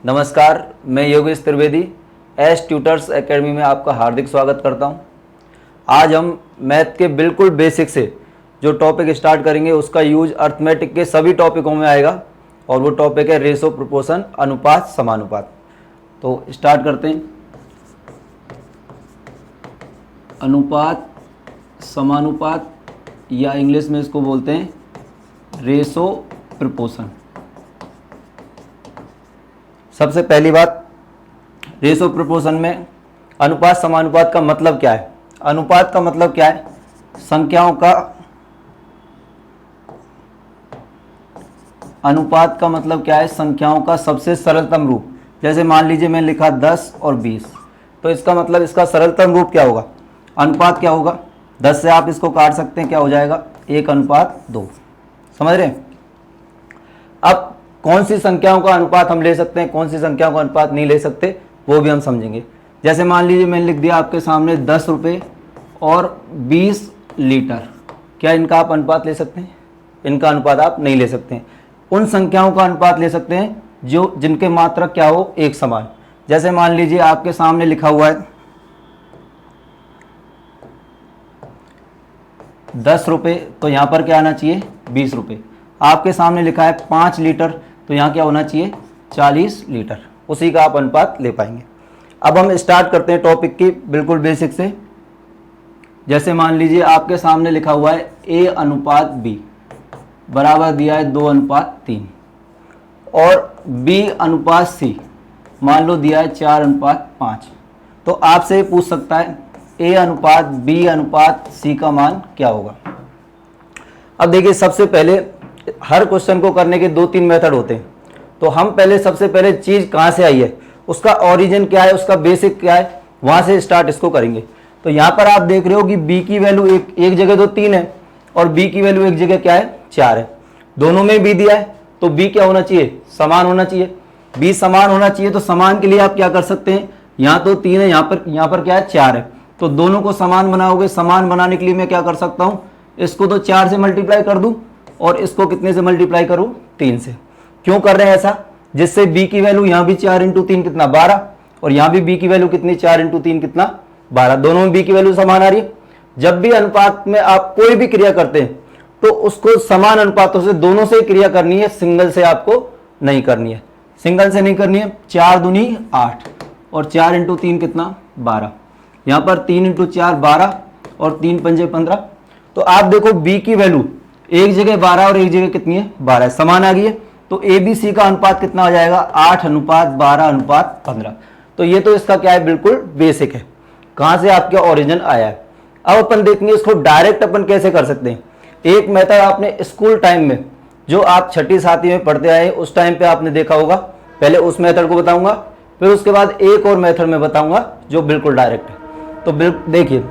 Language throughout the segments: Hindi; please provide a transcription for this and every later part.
नमस्कार, मैं Yogesh Trivedi S tutors academy में आपका हार्दिक स्वागत करता हूं। आज हम मैथ के बिल्कुल बेसिक से जो टॉपिक स्टार्ट करेंगे उसका यूज अर्थमेटिक के सभी टॉपिकों में आएगा और वो टॉपिक है रेशो, प्रोपोर्शन, अनुपात, समानुपात। तो स्टार्ट करते हैं। अनुपात, समानुपात या इंग्लिश में इसको बोलते हैं रेशो, प्रोपोर्शन। सबसे पहली बात, रेशो प्रोपोर्शन में अनुपात समानुपात का मतलब क्या है? अनुपात का मतलब क्या है? अनुपात का मतलब क्या है? संख्याओं का सबसे सरलतम रूप। जैसे मान लीजिए मैं लिखा 10 और 20, तो इसका मतलब इसका सरलतम रूप क्या होगा? अनुपात क्या होगा? 10 से आप इसको काट सकते हैं, क्या हो जाएगा? 1:2। समझ रहे हैं? अब कौन सी संख्याओं का अनुपात हम ले सकते हैं, कौन सी संख्याओं का अनुपात नहीं ले सकते, वो भी हम समझेंगे। जैसे मान लीजिए मैंने लिख दिया आपके सामने 10 रुपये और 20 लीटर। क्या इनका आप अनुपात ले सकते हैं? इनका अनुपात आप नहीं ले सकते हैं। उन संख्याओं का अनुपात ले सकते हैं जो जिनके मात्रक क्या हो, एक समान। जैसे मान लीजिए आपके सामने लिखा हुआ है 10 रुपये, तो यहाँ पर क्या आना चाहिए? 20 रुपये। आपके सामने लिखा है 5 लीटर, तो यहाँ क्या होना चाहिए? 40 लीटर। उसी का आप अनुपात ले पाएंगे। अब हम स्टार्ट करते हैं टॉपिक की बिल्कुल बेसिक से। जैसे मान लीजिए आपके सामने लिखा हुआ है A/B बराबर दिया है 2:3 और B/C मान लो दिया है 4:5। तो आपसे ये पूछ सकता है A/B/C का मान क्या होगा? अब देखिए, सबसे पहले हर क्वेश्चन को करने के 2-3 मेथड होते हैं। तो हम पहले सबसे पहले चीज़ कहाँ से आई है, उसका ओरिजिन क्या है, उसका बेसिक क्या है, वहाँ से स्टार्ट इसको करेंगे। तो यहाँ पर आप देख रहे हो कि B की वैल्यू एक जगह तो 3 है और B की वैल्यू एक जगह क्या है? 4 है। दोनों में B दिया है, तो B क्या होना चाहिए? समान होना चाहिए। B समान होना चाहिए, तो समान के लिए आप क्या कर सकते हैं? यहाँ तो 3 है, यहाँ पर क्या है? 4 है। तो दोनों को समान बनाओगे। समान बनाने के लिए मैं क्या कर सकता हूँ? इसको तो 4 से मल्टीप्लाई कर दूँ और इसको कितने से मल्टीप्लाई करूं? 3 से। क्यों कर रहे हैं ऐसा? जिससे B की वैल्यू यहाँ भी 4 × 3 कितना? 12, और यहाँ भी B की वैल्यू कितनी? 4 × 3 कितना? 12। दोनों में B की वैल्यू समान आ रही है। जब भी अनुपात में आप कोई भी क्रिया करते हैं तो उसको समान अनुपातों से दोनों से क्रिया करनी है, सिंगल से आपको नहीं करनी है। सिंगल से नहीं करनी है। 4 दूनी 8 और 4 × 3 कितना? 12। यहाँ पर 3 × 4 12 और 3 पंजे 15। तो आप देखो B की वैल्यू एक जगह 12 और एक जगह कितनी है? 12। समान आ गई है। तो ABC का अनुपात कितना आ जाएगा? 8:12:15। तो ये तो इसका क्या है? बिल्कुल बेसिक है। कहाँ से आपका ओरिजिन आया है। अब अपन देखेंगे इसको डायरेक्ट अपन कैसे कर सकते हैं। एक मेथड आपने स्कूल टाइम में, जो आप 6ठी 7वीं में पढ़ते आए, उस टाइम पे आपने देखा होगा। पहले उस मेथड को बताऊंगा, फिर उसके बाद एक और मेथड में बताऊंगा जो बिल्कुल डायरेक्ट है। तो देखिए,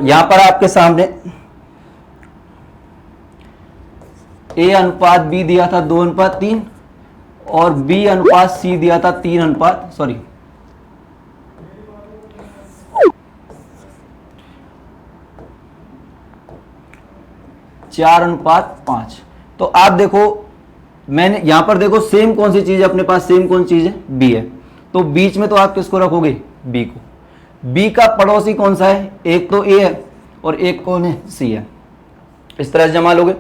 यहां पर आपके सामने A/B दिया था 2:3 और B/C दिया था 4:5। तो आप देखो, मैंने यहां पर देखो सेम कौन सी चीज है अपने पास? सेम कौन चीज है? B है। तो बीच में तो आप किसको रखोगे? B को। B का पड़ोसी कौन सा है? एक तो A है और एक कौन है? C है। इस तरह से जमा लोगे।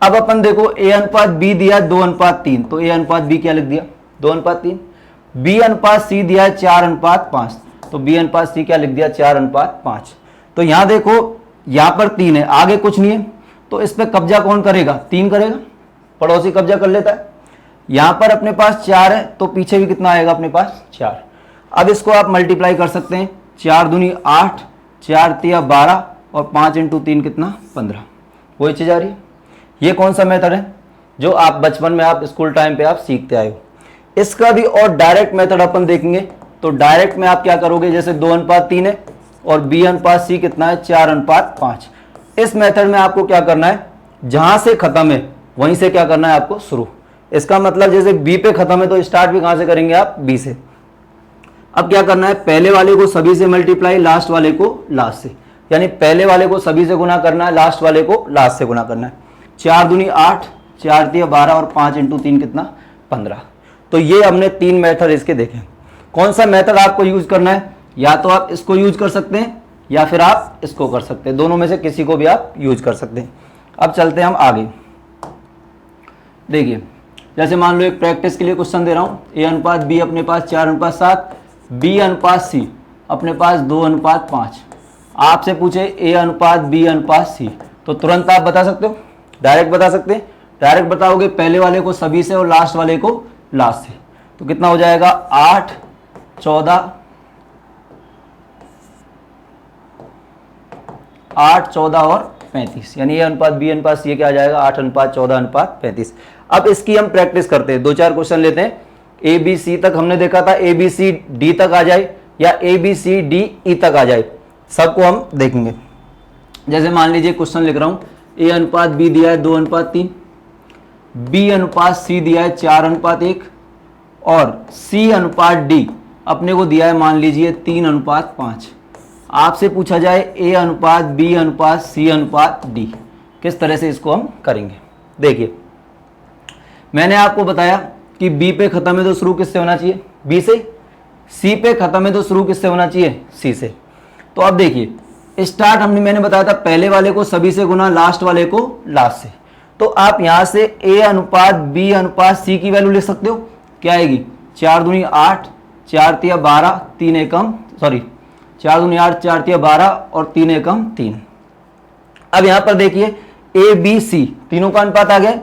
अब अपन देखो A/B दिया 2:3, तो A/B क्या लिख दिया? 2:3। B/C दिया है 4:5, तो B/C क्या लिख दिया? 4:5। तो यहां देखो, यहां पर 3 है, आगे कुछ नहीं है, तो इस पे कब्जा कौन करेगा? 3 करेगा। पड़ोसी कब्जा कर लेता है। यहां पर अपने पास 4 है, तो पीछे भी कितना आएगा अपने पास? 4। अब इसको आप मल्टीप्लाई कर सकते हैं। 4 दूनी 8, 4 तिया 12 और 5 × 3 कितना? 15। वही चीज आ रही है। ये कौन सा मेथड है? जो आप बचपन में, आप स्कूल टाइम पे आप सीखते आए हो। इसका भी और डायरेक्ट मेथड अपन देखेंगे। तो डायरेक्ट में आप क्या करोगे? जैसे 2:3 है और B/C कितना है? 4:5। इस मेथड में आपको क्या करना है? जहां से खत्म है वहीं से क्या करना है आपको? शुरू। इसका मतलब जैसे B पे खत्म है तो स्टार्ट भी कहां से करेंगे आप? B से। अब क्या करना है? पहले वाले को सभी से मल्टीप्लाई, लास्ट वाले को लास्ट से। यानी पहले वाले को सभी से गुना करना है, लास्ट वाले को लास्ट से गुना करना है। 4 दूनी 8, 4 तिया 12 और 5 × 3 कितना? 15। तो ये हमने 3 मेथड इसके देखे। कौन सा मेथड आपको यूज करना है, या तो आप इसको यूज कर सकते हैं या फिर आप इसको कर सकते हैं, दोनों में से किसी को भी आप यूज कर सकते हैं। अब चलते हैं हम आगे। देखिए जैसे मान लो एक प्रैक्टिस के लिए क्वेश्चन दे रहा हूं, ए अनुपात बी अपने पास 4:7, बी अनुपात सी अपने पास 2:5। आपसे पूछे ए अनुपात बी अनुपात सी, तो तुरंत आप बता सकते हो, डायरेक्ट बता सकते हैं। डायरेक्ट बताओगे पहले वाले को सभी से और लास्ट वाले को लास्ट से, तो कितना हो जाएगा 8, 14, 8, 14 और 35, यानी ए अनुपात बी अनुपात सी क्या आ जाएगा 8:14:35। अब इसकी हम प्रैक्टिस करते हैं, 2-4 क्वेश्चन लेते हैं। ए बी सी तक हमने देखा था, ए बी सी डी तक आ जाए या ए बी सी डी ई तक आ जाए, सबको हम देखेंगे। जैसे मान लीजिए क्वेश्चन लिख रहा हूं, ए अनुपात बी दिया है 2:3, बी अनुपात सी दिया है 4:1 और सी अनुपात डी अपने को दिया है मान लीजिए 3:5। आपसे पूछा जाए ए अनुपात बी अनुपात सी अनुपात डी, किस तरह से इसको हम करेंगे। देखिए मैंने आपको बताया कि बी पे खत्म है तो शुरू किससे होना चाहिए, बी से। सी पे खत्म है तो शुरू किससे होना चाहिए, सी से। तो अब देखिए स्टार्ट मैंने बताया था पहले वाले को सभी से गुना लास्ट वाले को लास्ट से। तो आप यहां से ए अनुपात बी अनुपात सी की वैल्यू लिख सकते हो, क्या आएगी 4 दूनी 8, 4 तिया 12, 3 एकम 4 दूनी 8, 4 तिया 12 और 3 एकम 3। अब यहां पर देखिए ए बी सी तीनों का अनुपात आ गया।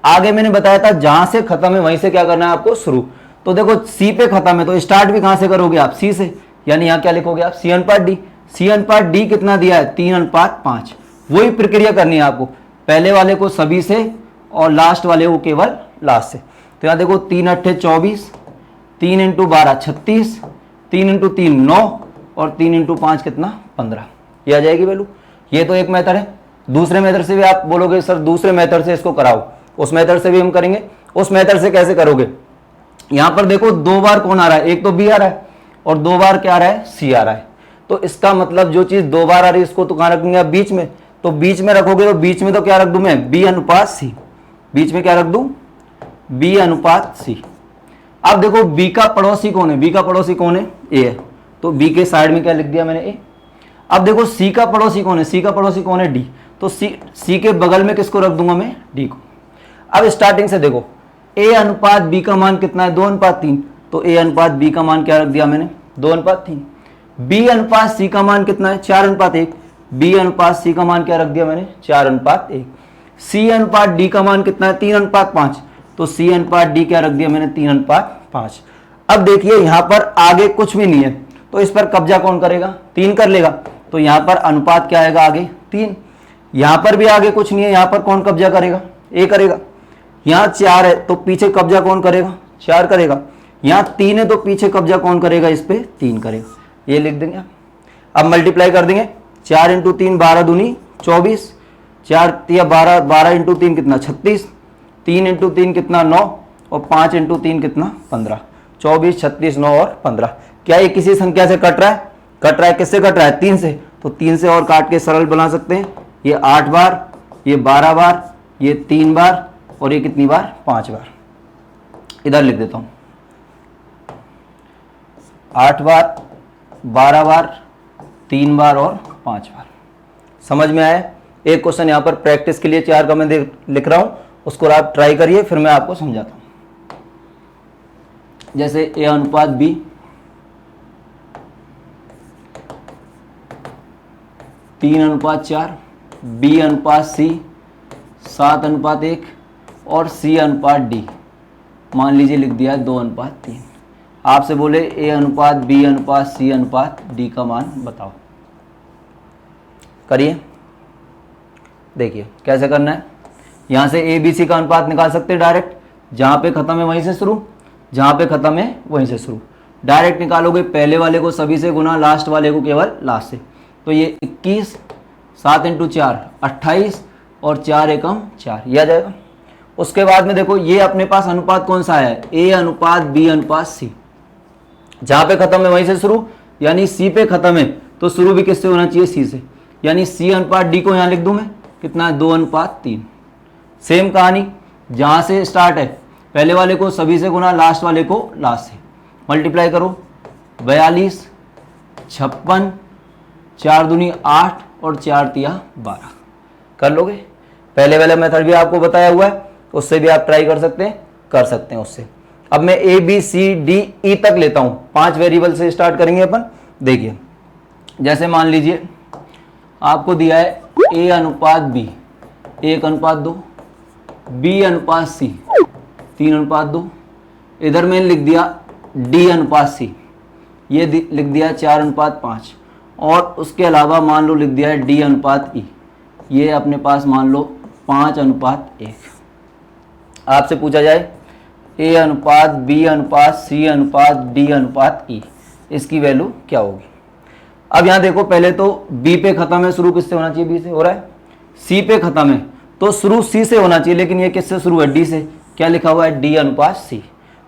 आगे मैंने बताया था जहां से खत्म है वहीं से क्या करना है आपको शुरू। तो देखो सी पे खत्म है तो स्टार्ट भी कहां से करोगे आप, सी से, यानी यहां क्या लिखोगे आप सी अनुपात डी। सी अनुपात डी कितना दिया है 3:5। वही प्रक्रिया करनी है आपको, पहले वाले को सभी से और लास्ट वाले को केवल लास्ट से। तो यहां देखो 3 8 24, 3 × 12 36, 3 × 3 9 और 3 × 5 कितना 15, ये आ जाएगी वैल्यू। ये तो एक मेथड है। दूसरे मेथड से भी आप बोलोगे सर दूसरे मेथड से इसको कराओ, उस मेथड से भी हम करेंगे। उस मेथड से कैसे करोगे, यहां पर देखो 2 बार कौन आ रहा है, एक तो बी आ रहा है और 2 बार क्या आ रहा है, सी आ रहा है। तो इसका मतलब जो चीज 2 बार आ रही है इसको तो कहां रखेंगे आप, बीच में। तो बीच में रखोगे तो बीच में तो क्या रख दूं मैं, बी अनुपात सी। बीच में क्या रख दूं, बी अनुपात सी। अब देखो बी का पड़ोसी कौन है, बी का पड़ोसी कौन है, ए है, तो बी के साइड में क्या लिख दिया मैंने, ए। अब देखो सी का पड़ोसी कौन है, सी का पड़ोसी कौन है, डी। तो सी के बगल में किसको रख दूंगा मैं, डी को। अब स्टार्टिंग से देखो ए अनुपात बी का मान कितना है 2:3, तो ए अनुपात बी का मान क्या रख दिया मैंने 2:3। बी अनुपात सी का मान कितना है 4:1, बी अनुपात सी का मान क्या रख दिया मैंने 4:1। सी अनुपात डी का मान कितना है 3:5, तो सी अनुपात डी क्या रख दिया मैंने 3:5। अब देखिए यहां पर आगे कुछ भी नहीं है तो इस पर कब्जा कौन करेगा, 3 कर लेगा। तो यहां पर अनुपात क्या आएगा आगे 3। यहां पर भी आगे कुछ नहीं है, यहां पर कौन कब्जा करेगा, ए करेगा। यहां 4 है तो पीछे कब्जा कौन करेगा, 4 करेगा। यहां 3 है तो पीछे कब्जा कौन करेगा, इस पे 3 करेगा। ये लिख देंगे। अब मल्टीप्लाई कर देंगे, 4 × 3 12 दूनी 24, 4 तिया 12, 12 × 3 कितना 36, 3 × 3 कितना 9 और 5 × 3 कितना 15। 24, 36, 9 और 15। क्या ये किसी संख्या से कट रहा है, कट रहा है, किससे कट रहा है 3 से। तो 3 से और काट के सरल बना सकते हैं। ये 8 बार, ये 12 बार, ये 3 बार और ये कितनी बार 5 बार। इधर लिख देता हूं 8 बार, 12 बार, 3 बार और 5 बार। समझ में आया। एक क्वेश्चन यहां पर प्रैक्टिस के लिए 4 का मैं लिख रहा हूं, उसको आप ट्राई करिए फिर मैं आपको समझाता हूं। जैसे ए अनुपात बी 3:4, बी अनुपात सी 7:1 और सी अनुपात डी मान लीजिए लिख दिया है 2:3। आपसे बोले ए अनुपात बी अनुपात सी अनुपात डी का मान बताओ, करिए। देखिए कैसे करना है। यहां से ए बी सी का अनुपात निकाल सकते हैं डायरेक्ट, जहां पे खत्म है वहीं से शुरू, जहां पे खत्म है वहीं से शुरू। डायरेक्ट निकालोगे पहले वाले को सभी से गुना, लास्ट वाले को केवल लास्ट से। तो ये 21, 7 × 4 28 और 4 एकम 4, ये आ जाएगा। उसके बाद में देखो ये अपने पास अनुपात कौन सा है, ए अनुपात बी अनुपात सी। जहां पे खत्म है वहीं से शुरू, यानी सी पे खत्म है तो शुरू भी किससे होना चाहिए, सी से। यानी सी अनुपात डी को यहां लिख दूं मैं, कितना है 2:3। सेम कहानी, जहां से स्टार्ट है पहले वाले को सभी से गुना, लास्ट वाले को लास्ट से। मल्टीप्लाई करो, 42, 56, 4 दूनी 8 और 4 तिया 12। कर लोगे? पहले वाला मेथड भी आपको बताया हुआ है, उससे भी आप ट्राई कर सकते हैं उससे। अब मैं ए बी सी डी ई तक लेता हूं, 5 वेरिएबल से स्टार्ट करेंगे अपन। देखिए, जैसे मान लीजिए आपको दिया है ए अनुपात बी 1:2, बी अनुपात सी 3:2, इधर मैंने लिख दिया डी अनुपात सी, ये लिख दिया 4:5, और उसके अलावा मान लो लिख दिया है डी अनुपात ई, ये अपने पास मान लो 5:1। आपसे पूछा जाए ए अनुपात बी अनुपात सी अनुपात डी अनुपात ई, इसकी वैल्यू क्या होगी? अब यहाँ देखो, पहले तो बी पे खत्म है, शुरू किससे होना चाहिए? बी से हो रहा है। सी पे खत्म है तो शुरू सी से होना चाहिए, लेकिन ये किससे शुरू है? डी से। क्या लिखा हुआ है? डी अनुपात सी।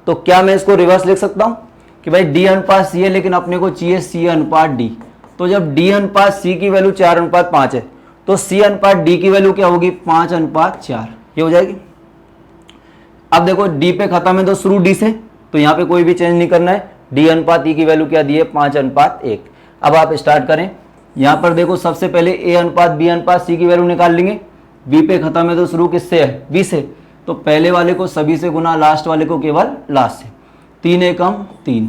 तो क्या मैं इसको रिवर्स लिख सकता हूँ कि भाई डी अनुपात सी है, लेकिन अपने को चाहिए सी अनुपात डी। तो जब डी अनुपात सी की वैल्यू 4:5 है, तो सी अनुपात डी की वैल्यू क्या होगी? 5:4। ये हो जाएगी। अब देखो, डी पे खत्म है तो शुरू डी से, तो यहाँ पे कोई भी चेंज नहीं करना है। डी अनुपात ई की वैल्यू क्या दी है? 5:1। अब आप स्टार्ट करें। यहाँ पर देखो, सबसे पहले ए अनुपात बी अनुपात सी की वैल्यू निकाल लेंगे। बी पे खत्म है तो शुरू किससे है? बी से। तो पहले वाले को सभी से गुना, लास्ट वाले को केवल लास्ट से। 3 एकम 3,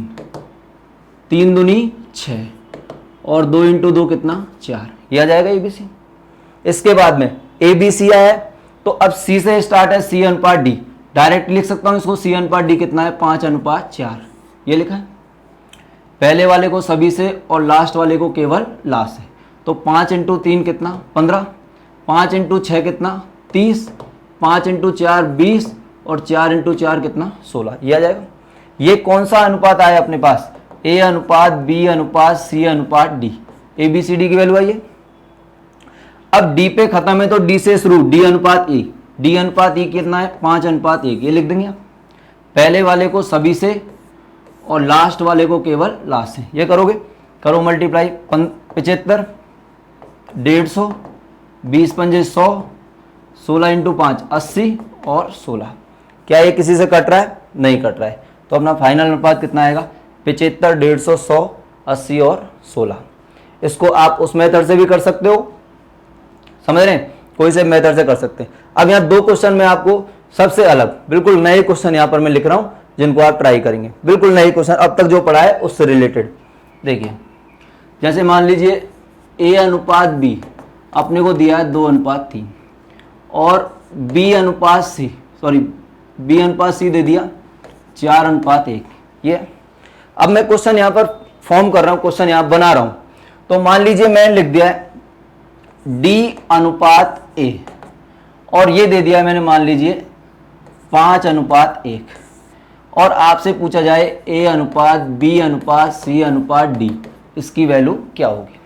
3 दूनी 6 और 2 × 2 कितना? 4। ये आ जाएगा ए बी सी। इसके बाद में ए बी सी आया है, तो अब सी से स्टार्ट है, सी अनुपात डी। डायरेक्ट लिख सकता हूं इसको, सी अनुपात डी कितना है? 5:4। ये लिखा है। पहले वाले को सभी से और लास्ट वाले को केवल लास्ट से। तो 5 × 3 कितना? 15, 5 × 6 कितना? 30, 5 × 4 20 और 4 × 4 कितना? 16। ये आ जाएगा। ये कौन सा अनुपात आया अपने पास? ए अनुपात बी अनुपात सी अनुपात डी। ए बी सी डी की वैल्यू आई है। अब डी पे खत्म है तो डी से शुरू, डी अनुपात ई। डी अनुपात ई कितना है? 5:1। ये लिख देंगे आप। पहले वाले को सभी से और लास्ट वाले को केवल लास्ट से। ये करोगे, करो मल्टीप्लाई। 75, 150, 20 पंजे 100, 16 × 5 80 और 16। क्या ये किसी से कट रहा है? नहीं कट रहा है। तो अपना फाइनल अनुपात कितना आएगा? 75, 150, 100, 80 और 16। इसको आप उस मेथड से भी कर सकते हो, समझ रहे हैं? कोई से मेथड से कर सकते हैं। अब यहाँ 2 क्वेश्चन में आपको सबसे अलग, बिल्कुल नए क्वेश्चन यहाँ पर मैं लिख रहा हूँ, जिनको आप ट्राई करेंगे। बिल्कुल नए क्वेश्चन, अब तक जो पढ़ा है उससे रिलेटेड। देखिए, जैसे मान लीजिए ए अनुपात बी अपने को दिया है 2:3 और बी अनुपात सी दे दिया 4:1। ये अब मैं क्वेश्चन यहाँ पर फॉर्म कर रहा हूँ, क्वेश्चन यहाँ बना रहा हूँ। तो मान लीजिए मैंने लिख दिया है डी अनुपात ए और ये दे दिया मैंने मान लीजिए 5:1, और आपसे पूछा जाए ए अनुपात बी अनुपात सी अनुपात डी, इसकी वैल्यू क्या होगी?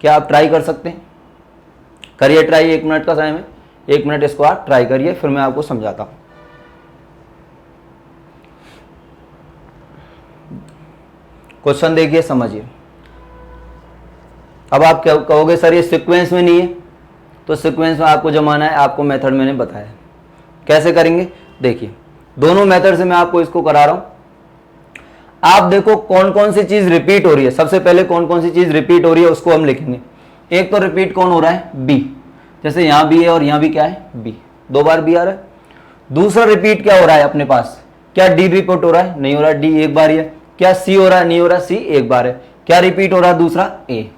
क्या आप ट्राई कर सकते हैं? करिए ट्राई। 1 मिनट का टाइम है, 1 मिनट इसको आप ट्राई करिए, फिर मैं आपको समझाता हूं। क्वेश्चन देखिए, समझिए। अब आप क्या कहोगे, सर ये सीक्वेंस में नहीं है। तो सीक्वेंस में आपको जमाना है, आपको मेथड मैंने बताया। कैसे करेंगे? देखिए, दोनों मेथड से मैं आपको इसको करा रहा हूं। आप देखो कौन कौन सी चीज रिपीट हो रही है। सबसे पहले कौन कौन सी चीज रिपीट हो रही है उसको हम लिखेंगे। एक तो रिपीट कौन हो रहा है? बी। जैसे यहां बी है और यहां भी क्या है? बी। 2 बार बी आ रहा है। दूसरा रिपीट क्या हो रहा है अपने पास? क्या डी रिपीट हो रहा है? नहीं हो रहा, डी एक बार ही है। क्या सी हो रहा है? नहीं हो रहा, सी एक बार है। क्या रिपीट हो रहा है? दूसरा ए।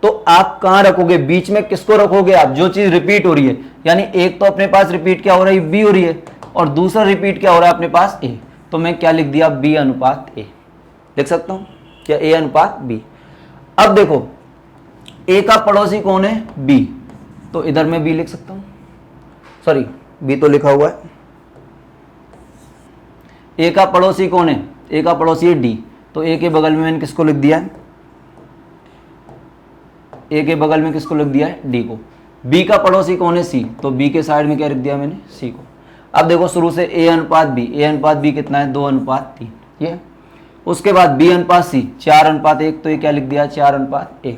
तो आप कहां रखोगे? बीच में किसको रखोगे आप? जो चीज रिपीट हो रही है। यानी एक तो अपने पास रिपीट क्या हो रहा है? बी हो रही है, और दूसरा रिपीट क्या हो रहा है अपने पास? ए। तो मैं क्या लिख दिया? बी अनुपात ए लिख सकता हूं क्या? ए अनुपात बी। अब देखो, ए का पड़ोसी कौन है? बी। तो इधर मैं बी लिख सकता हूं। सॉरी, बी तो लिखा हुआ है। ए का पड़ोसी कौन है? ए का पड़ोसी है डी। तो ए के बगल में मैंने किसको लिख दिया है? ए के बगल में किसको लिख दिया है? डी को। बी का पड़ोसी कौन है? सी। तो बी के साइड में क्या लिख दिया मैंने? सी को। अब देखो शुरू से ए अनुपात बी। ए अनुपात बी कितना है? 2:3। ये उसके बाद बी अनुपात सी 4:1। तो ये क्या लिख दिया? 4:1।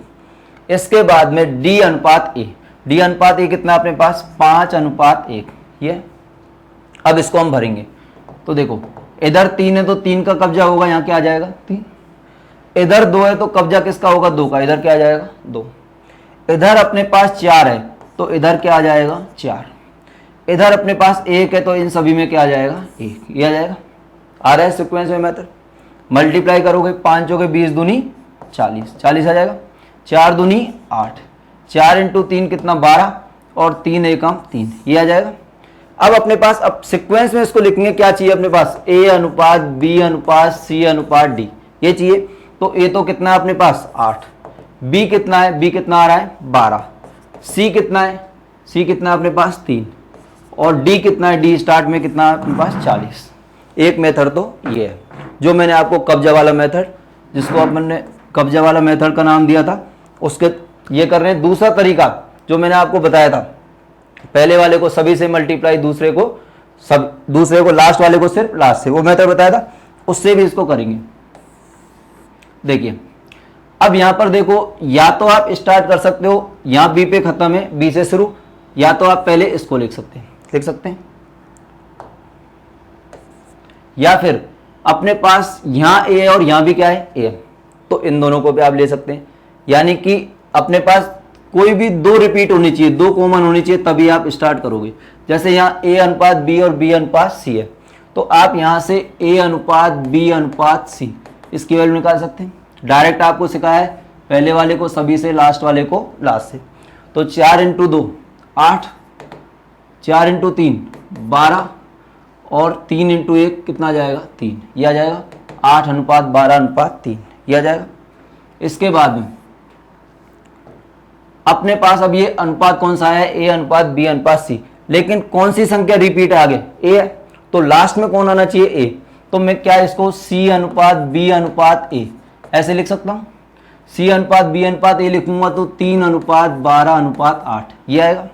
इसके बाद में डी अनुपात ए। डी अनुपात ए कितना अपने पास? 5:1। ये अब इसको हम भरेंगे। तो देखो इधर 3 है तो 3 का कब्जा होगा, यहाँ क्या आ जाएगा 3। इधर 2 है तो कब्जा किसका होगा 2 का, इधर क्या आ जाएगा 2। इधर अपने पास 4 है तो इधर क्या आ जाएगा 4। इधर अपने पास 1 है तो इन सभी में क्या आ जाएगा 1, ये आ जाएगा। आ रहा है सीक्वेंस में मेथड। मल्टीप्लाई करोगे 5 हो गए 20 दूनी 40, 40 आ जाएगा। 4 दूनी 8, 4 इंटू 3 कितना 12 और 3 एकम 3, ये आ जाएगा। अब अपने पास अब सीक्वेंस में इसको लिखेंगे, क्या चाहिए अपने पास A अनुपात B अनुपात C अनुपात D, ये चाहिए। तो A तो कितना है अपने पास 8, B कितना है, B कितना आ रहा है 12, C कितना है, C कितना है अपने पास 3 और D कितना है, D स्टार्ट में कितना है अपने पास 40। एक मेथड तो ये है जो मैंने आपको कब्जा वाला मेथड, जिसको अपन ने कब्जा वाला मेथड का नाम दिया था, उसके ये कर रहे हैं। दूसरा तरीका जो मैंने आपको बताया था, पहले वाले को सभी से मल्टीप्लाई, दूसरे को लास्ट वाले को सिर्फ लास्ट से, वो मेथड बताया था, उससे भी इसको करेंगे। देखिए अब यहां पर देखो, या तो आप स्टार्ट कर सकते हो, यहां बी पे खत्म है, बी से शुरू, या तो आप पहले इसको लिख सकते हैं, या फिर अपने पास यहां ए और यहां भी क्या है ए, तो इन दोनों को भी आप ले सकते हैं। यानी कि अपने पास कोई भी 2 रिपीट होनी चाहिए, 2 कॉमन होनी चाहिए, तभी आप स्टार्ट करोगे। जैसे यहाँ A अनुपात B और B अनुपात C है, तो आप यहाँ से A अनुपात B अनुपात C इसकी वैल्यू निकाल सकते हैं। डायरेक्ट आपको सिखाया है, पहले वाले को सभी से, लास्ट वाले को लास्ट से। तो 4 इंटू 2 8, 4 इंटू 3 12 और 3 इंटू 1 कितना आ जाएगा 3, ये आ जाएगा 8 अनुपात 12 अनुपात 3, ये आ जाएगा। इसके बाद में अपने पास अब ये अनुपात कौन सा है, A अनुपात B अनुपात C, लेकिन कौन सी संख्या रिपीट है आगे A है, तो लास्ट में कौन आना चाहिए A। तो मैं क्या इसको C अनुपात B अनुपात A ऐसे लिख सकता हूँ। C अनुपात B अनुपात A लिखूंगा तो 3 अनुपात 12 अनुपात 8, ये आएगा।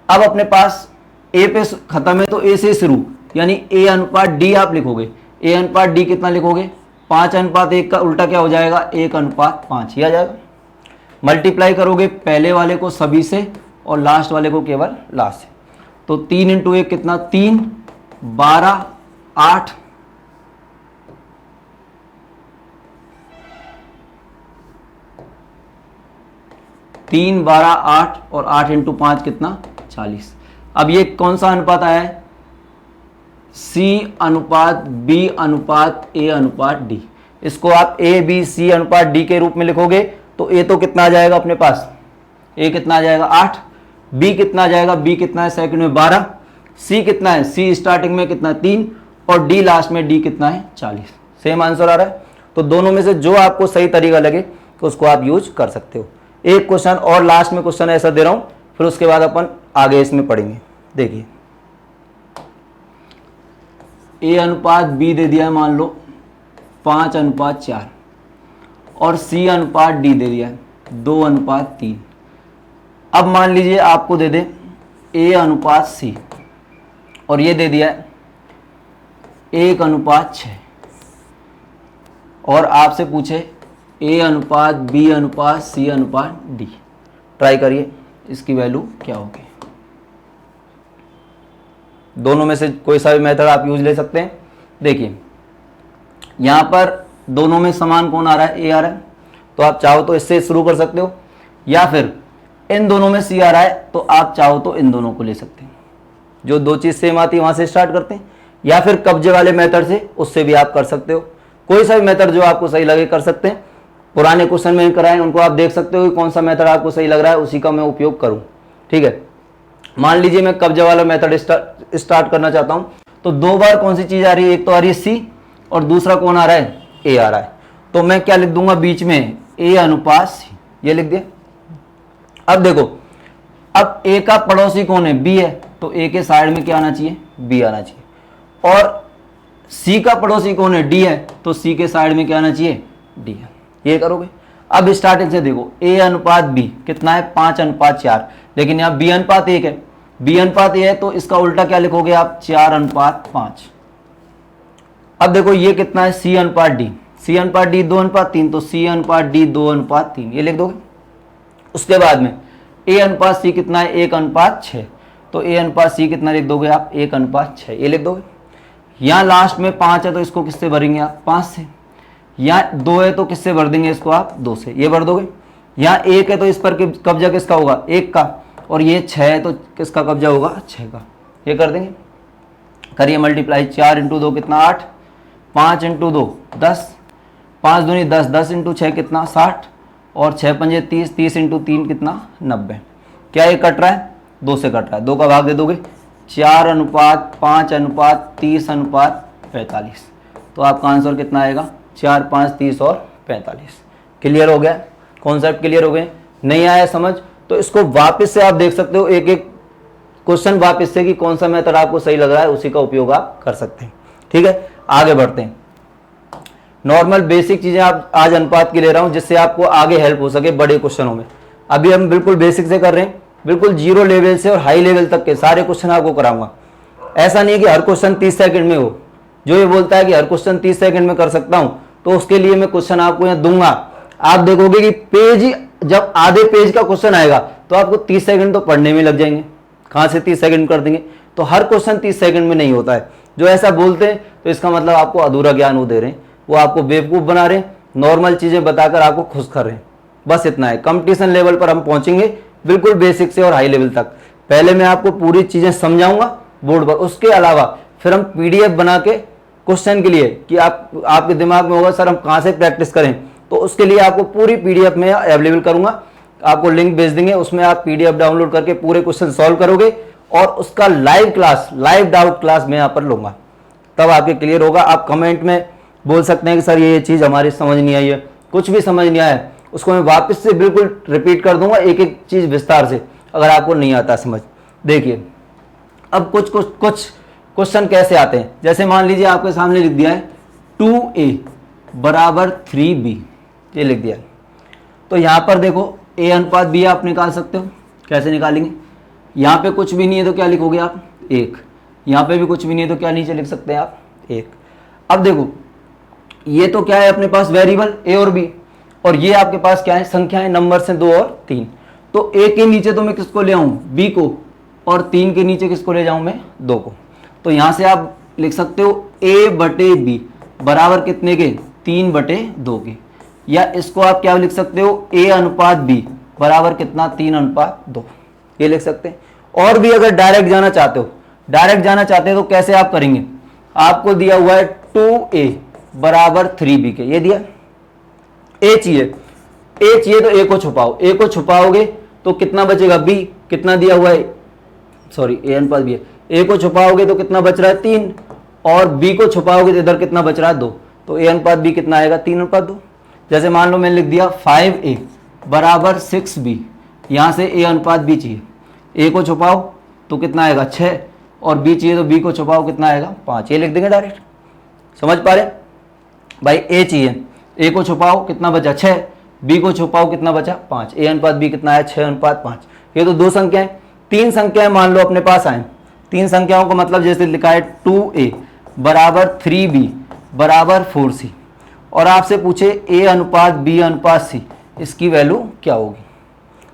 अब अपने पास A पे खत्म है तो A से शुरू, यानी A अनुपात D आप लिखोगे। A अनुपात D कितना लिखोगे 5 अनुपात 1 का उल्टा क्या हो जाएगा 1 अनुपात 5, ये आ जाएगा। मल्टीप्लाई करोगे पहले वाले को सभी से और लास्ट वाले को केवल लास्ट से, तो 3 इंटू 1 कितना 3, 12 8, 3 12 8 और 8 इंटू 5 कितना 40। अब ये कौन सा अनुपात आया है, C अनुपात B अनुपात A अनुपात D। इसको आप A B C अनुपात D के रूप में लिखोगे तो A तो कितना आ जाएगा अपने पास, A कितना आ जाएगा 8, B कितना आ जाएगा, B कितना है सेकंड में 12, C कितना है, C स्टार्टिंग में कितना 3 और D लास्ट में D कितना है 40। सेम आंसर आ रहा है। तो दोनों में से जो आपको सही तरीका लगे तो उसको आप यूज कर सकते हो। एक क्वेश्चन और लास्ट में क्वेश्चन ऐसा दे रहा हूं, फिर उसके बाद अपन आगे इसमें पढ़ेंगे। देखिए A अनुपात B दे दिया है मान लो 5 अनुपात 4 और C अनुपात D दे दिया है 2 अनुपात 3। अब मान लीजिए आपको दे दे A अनुपात C और ये दे दिया है 1 अनुपात 6 और आपसे पूछे A अनुपात B अनुपात C अनुपात D। ट्राई करिए इसकी वैल्यू क्या होगी। दोनों में से कोई सा भी मेथड आप यूज ले सकते हैं। देखिए यहां पर दोनों में समान कौन आ रहा है, A आ रहा है, तो आप चाहो तो इससे शुरू कर सकते हो, या फिर इन दोनों में C आ रहा है तो आप चाहो तो इन दोनों को ले सकते हैं। जो दो चीज सेम आती है वहां से स्टार्ट करते हैं, या फिर कब्जे वाले मेथड से, उससे भी आप कर सकते हो। कोई सा भी मेथड जो आपको सही लगे कर सकते हैं। पुराने क्वेश्चन में कराए उनको आप देख सकते हो कि कौन सा मेथड आपको सही लग रहा है, उसी का मैं उपयोग करूं। ठीक है, मान लीजिए मैं कब्जा वाला मेथड स्टार्ट करना चाहता हूं, तो दो बार कौन सी चीज आ रही है, एक तो आ रही है C और दूसरा कौन आ रहा है, A आ रहा है। तो मैं क्या लिख दूंगा बीच में A अनुपात C, ये लिख दिया। अब देखो अब A का पड़ोसी कौन है, B है, तो A के साइड में क्या आना चाहिए, B आना चाहिए। और C का पड़ोसी कौन है, D है, तो C के साइड में क्या आना चाहिए, D है। ये करोगे। अब स्टार्टिंग से देखो A अनुपात B कितना है 5 अनुपात 4, लेकिन यहाँ B अनुपात 1 है, B अनुपात A है तो इसका उल्टा क्या लिखोगे आप 4 अनुपात 5। अब देखो ये कितना है C अनुपात D, C अनुपात D 2 अनुपात 3, तो C अनुपात D 2 अनुपात 3, ये लिख दोगे। उसके बाद में A अनुपात C कितना है 1 अनुपात 6, तो A अनुपात C कितना लिख दोगे आप 1 अनुपात 6, ये लिख दोगे। यहाँ लास्ट में 5 है तो इसको किससे भरेंगे आप? 5 से। यहाँ 2 है तो किससे भर देंगे इसको आप? 2 से। ये भर दोगे। यहाँ 1 है तो इस पर कब्जा किसका होगा? 1 का। और ये 6 है तो किसका कब्जा होगा? 6 का। ये कर देंगे। करिए मल्टीप्लाई। 4 इंटू 2 कितना? 8। 5 इंटू 2 10। 5 दूनी 10। 10 इंटू 6 कितना? 60। और 6 पंजे 30। 30 इंटू 3 कितना? 90। क्या ये कट रहा है? 2 से कट रहा है। 2 का भाग दे दोगे। 4:5:30:45। तो आपका आंसर कितना आएगा? 4, 5, 30 और 45। क्लियर हो गया? कॉन्सेप्ट क्लियर हो गए? नहीं आया समझ तो इसको वापस से आप देख सकते हो, एक एक क्वेश्चन वापस से कि कौन सा मेथड आपको सही लग रहा है, उसी का उपयोग आप कर सकते हैं। ठीक है, आगे बढ़ते हैं। नॉर्मल बेसिक चीजें आप आज अनुपात की ले रहा हूं जिससे आपको आगे हेल्प हो सके बड़े क्वेश्चनों में। अभी हम बिल्कुल बेसिक से कर रहे हैं, बिल्कुल जीरो लेवल से और हाई लेवल तक के सारे क्वेश्चन आपको कराऊंगा। ऐसा नहीं है कि हर क्वेश्चन 30 सेकंड में हो। जो ये बोलता है कि हर क्वेश्चन 30 सेकंड में कर सकता हूं, तो उसके लिए मैं क्वेश्चन आपको यहाँ दूंगा। आप देखोगे कि पेज, जब आधे पेज का क्वेश्चन आएगा तो आपको 30 सेकंड तो पढ़ने में लग जाएंगे। कहां से 30 सेकंड कर देंगे? तो हर क्वेश्चन 30 सेकंड में नहीं होता है। जो ऐसा बोलते हैं तो इसका मतलब आपको अधूरा ज्ञान वो दे रहे हैं, वो आपको बेवकूफ बना रहे हैं, नॉर्मल चीजें बताकर आपको खुश कर रहे हैं। बस इतना है। कंपटीशन लेवल पर हम पहुंचेंगे बिल्कुल बेसिक से और हाई लेवल तक। पहले मैं आपको पूरी चीजें समझाऊंगा बोर्ड पर, उसके अलावा फिर हम पीडीएफ बना के क्वेश्चन के लिए कि आपके दिमाग में होगा सर हम कहां से प्रैक्टिस करें, तो उसके लिए आपको पूरी पीडीएफ में अवेलेबल करूंगा। आपको लिंक भेज देंगे, उसमें आप पीडीएफ डाउनलोड करके पूरे क्वेश्चन सॉल्व करोगे और उसका live class, live doubt class मैं यहाँ पर लूंगा, तब आपके क्लियर होगा। आप कमेंट में बोल सकते हैं कि सर ये चीज़ हमारी समझ नहीं आई है, कुछ भी समझ नहीं आया, उसको मैं वापस से बिल्कुल रिपीट कर दूंगा, एक एक चीज़ विस्तार से, अगर आपको नहीं आता समझ। देखिए अब कुछ क्वेश्चन कैसे आते हैं। जैसे मान लीजिए आपके सामने लिख दिया है 2a बराबर 3b, ये लिख दिया है। तो यहाँ पर देखो a अनुपात b आप निकाल सकते हो। कैसे निकालेंगे? यहाँ पे कुछ भी नहीं है तो क्या लिखोगे आप? 1। यहाँ पे भी कुछ भी नहीं है तो क्या नीचे लिख सकते हैं आप? 1। अब देखो ये तो क्या है अपने पास? वेरिएबल a और b, और ये आपके पास क्या है? संख्या है, नंबर से 2 और 3। तो a के नीचे तो मैं किसको ले आऊँ? b को, और 3 के नीचे किसको ले जाऊँ मैं? 2 को। तो यहाँ से आप लिख सकते हो a/b बराबर कितने के? 3/2 के। या इसको आप क्या लिख सकते हो? a अनुपात b बराबर कितना? 3/2। ये लिख सकते हैं। और भी अगर डायरेक्ट जाना चाहते हो, डायरेक्ट जाना चाहते हो तो कैसे आप करेंगे? आपको दिया हुआ है 2a बराबर 3b के, ये दिया। a चाहिए, तो a को छुपाओ। a को छुपाओगे तो कितना बचेगा? b कितना दिया हुआ है? सॉरी a अनुपात b है। a को छुपाओगे तो कितना बच रहा है? 3। और b को छुपाओगे तो इधर कितना बच रहा है? 2। तो a अनुपात b कितना आएगा? 3/2। जैसे मान लो मैंने लिख दिया 5a बराबर 6b, यहाँ से a अनुपात b चाहिए। a को छुपाओ तो कितना आएगा? 6, और b चाहिए तो b को छुपाओ कितना आएगा? 5। ये लिख देंगे डायरेक्ट। समझ पा रहे भाई? a चाहिए, a को छुपाओ कितना बचा? 6, b को छुपाओ कितना बचा? 5। a अनुपात b कितना आया? 6/5। ये तो 2 संख्याएं। 3 संख्याएं मान लो अपने पास आए। 3 संख्याओं का मतलब जैसे लिखा है 2a बराबर 3b बराबर 4c, और आपसे पूछे a अनुपात b अनुपात c, इसकी वैल्यू क्या होगी?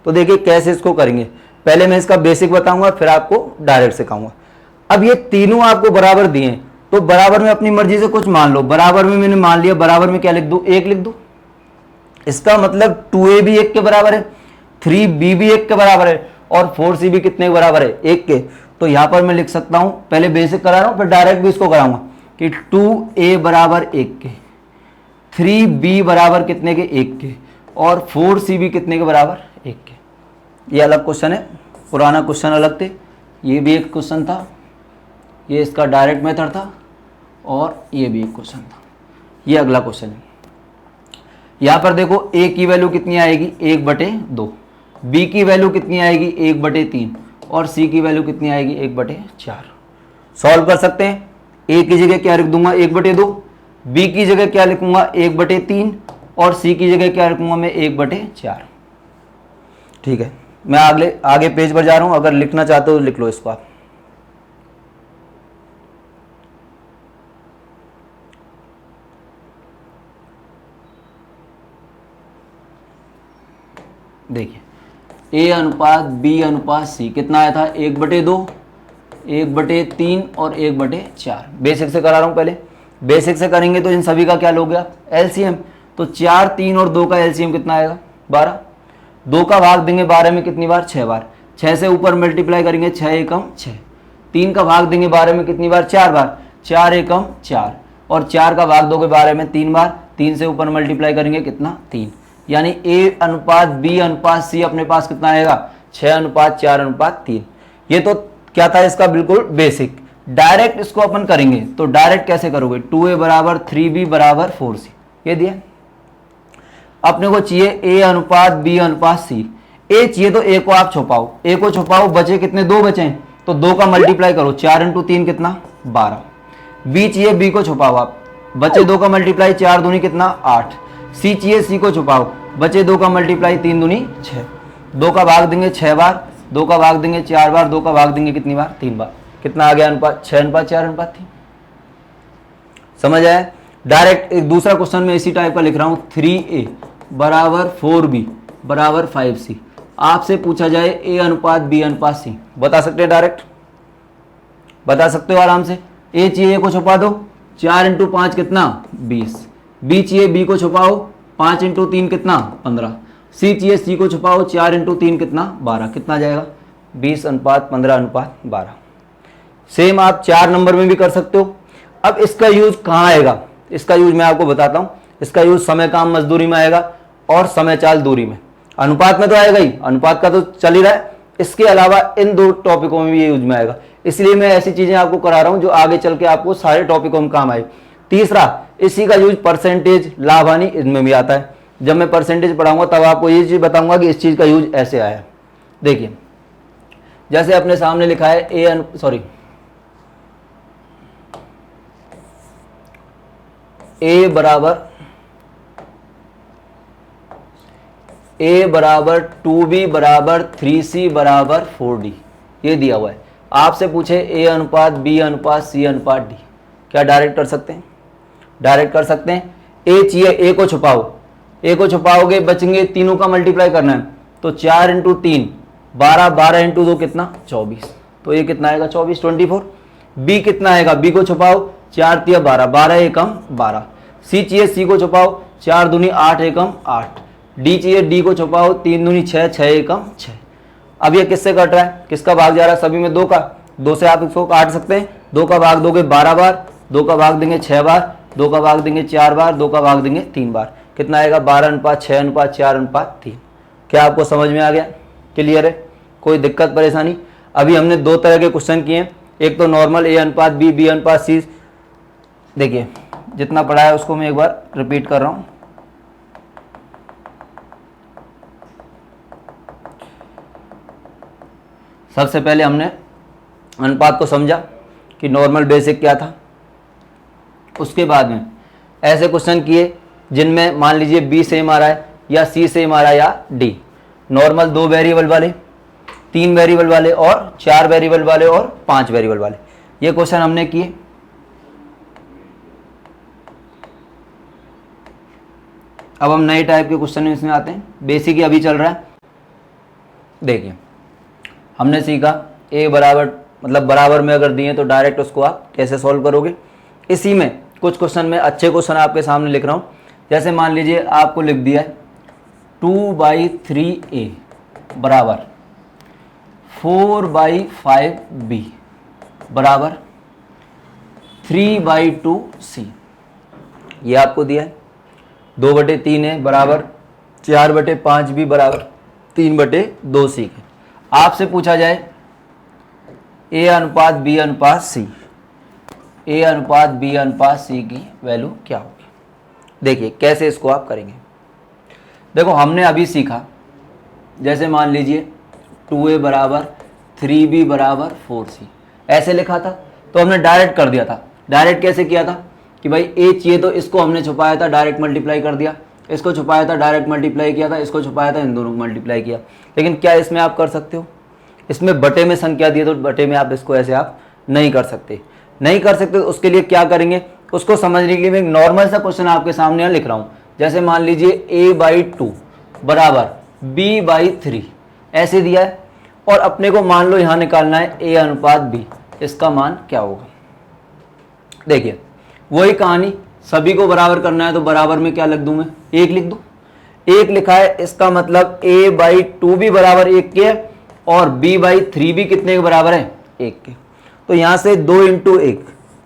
तो देखिए कैसे इसको करेंगे। पहले मैं इसका बेसिक बताऊंगा, फिर आपको डायरेक्ट सिखाऊंगा। अब ये तीनों आपको बराबर दिए हैं, तो बराबर में अपनी मर्जी से कुछ मान लो। बराबर में मैंने मान लिया, बराबर में क्या लिख दूं? 1 लिख दूं। इसका मतलब 2a भी 1 के बराबर है, 3b भी 1 के बराबर है, और 4c भी कितने के बराबर है? 1 के। तो यहां पर मैं लिख सकता हूं, पहले बेसिक करा रहा हूं फिर डायरेक्ट भी इसको कराऊंगा, कि 2a बराबर 1 के, 3b बराबर कितने के? 1 के, और 4c भी कितने के बराबर? 1 के। ये अलग क्वेश्चन है, पुराना क्वेश्चन अलग थे, ये भी एक क्वेश्चन था, ये इसका डायरेक्ट मेथड था, और ये भी एक क्वेश्चन था। ये अगला क्वेश्चन है। यहां पर देखो a की वैल्यू कितनी आएगी? 1/2, b की वैल्यू कितनी आएगी? 1/3, और c की वैल्यू कितनी आएगी? 1/4। सॉल्व कर सकते हैं। a की जगह क्या लिख दूंगा? 1/2, b की जगह क्या लिखूंगा? 1/3, और c की जगह क्या लिखूंगा मैं? 1/4। ठीक है, मैं आगे पेज पर जा रहा हूं, अगर लिखना चाहते हो तो लिख लो इसको आप। देखिए a अनुपात b अनुपात c कितना आया था? 1/2, 1/3 और 1/4। बेसिक से करा रहा हूँ, पहले बेसिक से करेंगे तो इन सभी का क्या लोगे आप, एलसीएम। तो 4, 3 और 2 का एलसीएम कितना आएगा, 12। 2 का भाग देंगे 12 में कितनी बार, 6 बार। 6 से ऊपर मल्टीप्लाई करेंगे, 6 एकम 6। 3 का भाग देंगे 12 में कितनी बार, 4 बार। 4 एकम 4। और 4 का भाग दोगे 12 में 3 बार। 3 से ऊपर मल्टीप्लाई करेंगे कितना, 3। यानी A/B/C अपने पास कितना आएगा, 6/4/3। ये तो क्या था इसका बिल्कुल बेसिक। डायरेक्ट इसको अपन करेंगे तो डायरेक्ट कैसे करोगे, 2A = 3B = 4C, ये दिया। अपने को चाहिए A/B/C। A चाहिए तो A को आप छुपाओ, A को छुपाओ, बचे कितने, 2 बचे, तो 2 का मल्टीप्लाई करो, 4 × 3 कितना, 12। B चाहिए, B को छुपाओ आप, बचे 2 का मल्टीप्लाई, 4 दूनी कितना, 8। C चाहिए, C को छुपाओ, बचे 2 का मल्टीप्लाई, 3 दूनी 6। 2 का भाग देंगे 6 बार, 2 का भाग देंगे 4 बार, 2 का भाग देंगे कितनी बार, 3 बार। कितना आ गया अनुपात, 6/4/3। समझ आया। डायरेक्ट एक दूसरा क्वेश्चन में इसी टाइप का लिख रहा हूं, 3A = 4B = 5C। आपसे पूछा जाए A/B/C, बता सकते हैं, डायरेक्ट बता सकते हो आराम से। A चाहिए, A को छुपा दो, 4 × 5 कितना, 20। B चाहिए, B को छुपाओ, 5 × 3 कितना, 15। C चाहिए, C को छुपाओ, 4 × 3 कितना, 12। कितना जाएगा, 20:15:12। सेम आप 4 नंबर में भी कर सकते हो। अब इसका यूज कहाँ आएगा, इसका यूज मैं आपको बताता हूँ। इसका यूज समय काम मजदूरी में आएगा और समय चाल दूरी में। अनुपात में तो आएगा ही, अनुपात का तो चल ही रहा है। इसके अलावा इन 2 टॉपिकों में भी ये यूज में आएगा। इसलिए मैं ऐसी चीजें आपको करा रहा हूं जो आगे चल के आपको सारे टॉपिकों में काम आए। तीसरा, इसी का यूज परसेंटेज, लाभ हानि, इनमें भी आता है। जब मैं परसेंटेज पढ़ाऊंगा तब आपको ये चीज बताऊंगा कि इस चीज का यूज ऐसे आया। देखिए, जैसे अपने सामने लिखा है A = 2B = 3C = 4D, ये दिया हुआ है। आपसे पूछे A/B/C/D, क्या डायरेक्ट कर सकते हैं, डायरेक्ट कर सकते हैं। A चाहिए, A को छुपाओ, A को छुपाओगे, बचेंगे, तीनों का मल्टीप्लाई करना है, तो 4 × 3 12, 12 × 2 कितना, 24। तो ये कितना आएगा, 24, 24। B कितना आएगा, B को छुपाओ, 4 × 3 12, 12 एकम 12। C चाहिए, C को छुपाओ, 4 दूनी 8 एकम 8। D चाहिए, D को छुपाओ, 3 दूनी 6, 6 एकम 6। अब ये किससे कट रहा है, किसका भाग जा रहा है, सभी में 2 का। 2 से आप इसको काट सकते हैं। 2 का भाग दोगे 12 बार, 2 का भाग देंगे 6 बार, 2 का भाग देंगे 4 बार, 2 का भाग देंगे 3 बार। कितना आएगा, 12:6:4:3। क्या आपको समझ में आ गया, क्लियर है, कोई दिक्कत परेशानी। अभी हमने 2 तरह के क्वेश्चन किए हैं, एक तो नॉर्मल A/B, B/C। देखिए, जितना पढ़ा है उसको मैं एक बार रिपीट कर रहा हूं। सबसे पहले हमने अनुपात को समझा कि नॉर्मल बेसिक क्या था। उसके बाद में ऐसे क्वेश्चन किए जिनमें मान लीजिए B सेम आ रहा है या C सेम आ रहा है या D। नॉर्मल 2 वेरिएबल वाले, 3 वेरिएबल वाले और 4 वेरिएबल वाले और 5 वेरिएबल वाले, ये क्वेश्चन हमने किए। अब हम नए टाइप के क्वेश्चन इसमें आते हैं। बेसिक ही अभी चल रहा है। देखिए, हमने सीखा A बराबर में अगर दिए तो डायरेक्ट उसको आप कैसे सॉल्व करोगे। इसी में कुछ क्वेश्चन में अच्छे क्वेश्चन आपके सामने लिख रहा हूँ। जैसे मान लीजिए आपको लिख दिया है 2/3A = 4/5B = 3/2C। ये आपको दिया है। 2/3 है बराबर 4/5B = 3/2C के। आपसे पूछा जाए A/B/C, A/B/C की वैल्यू क्या होगी। देखिए कैसे इसको आप करेंगे। देखो, हमने अभी सीखा, जैसे मान लीजिए 2A = 3B = 4C, ऐसे लिखा था तो हमने डायरेक्ट कर दिया था। डायरेक्ट कैसे किया था कि भाई A चाहिए तो इसको हमने छुपाया था, डायरेक्ट मल्टीप्लाई कर दिया, इसको छुपाया था, डायरेक्ट मल्टीप्लाई किया था, इसको छुपाया था, इन दोनों को मल्टीप्लाई किया। लेकिन क्या इसमें आप कर सकते हो, इसमें बटे में संख्या दी है तो बटे में आप इसको ऐसे आप नहीं कर सकते, नहीं कर सकते। तो उसके लिए क्या करेंगे, उसको समझने के लिए मैं एक नॉर्मल सा क्वेश्चन आपके सामने यहाँ लिख रहा हूँ। जैसे मान लीजिए A/2 = B/3 ऐसे दिया है और अपने को मान लो यहाँ निकालना है A/B। इसका मान क्या होगा। देखिए वही कहानी, सभी को बराबर करना है तो बराबर में क्या लिख दूं मैं, 1 लिख दूं। 1 लिखा है, इसका मतलब a/2 भी बराबर 1 के है और b/3 भी कितने के बराबर है, 1 के। तो यहां से 2 × 1,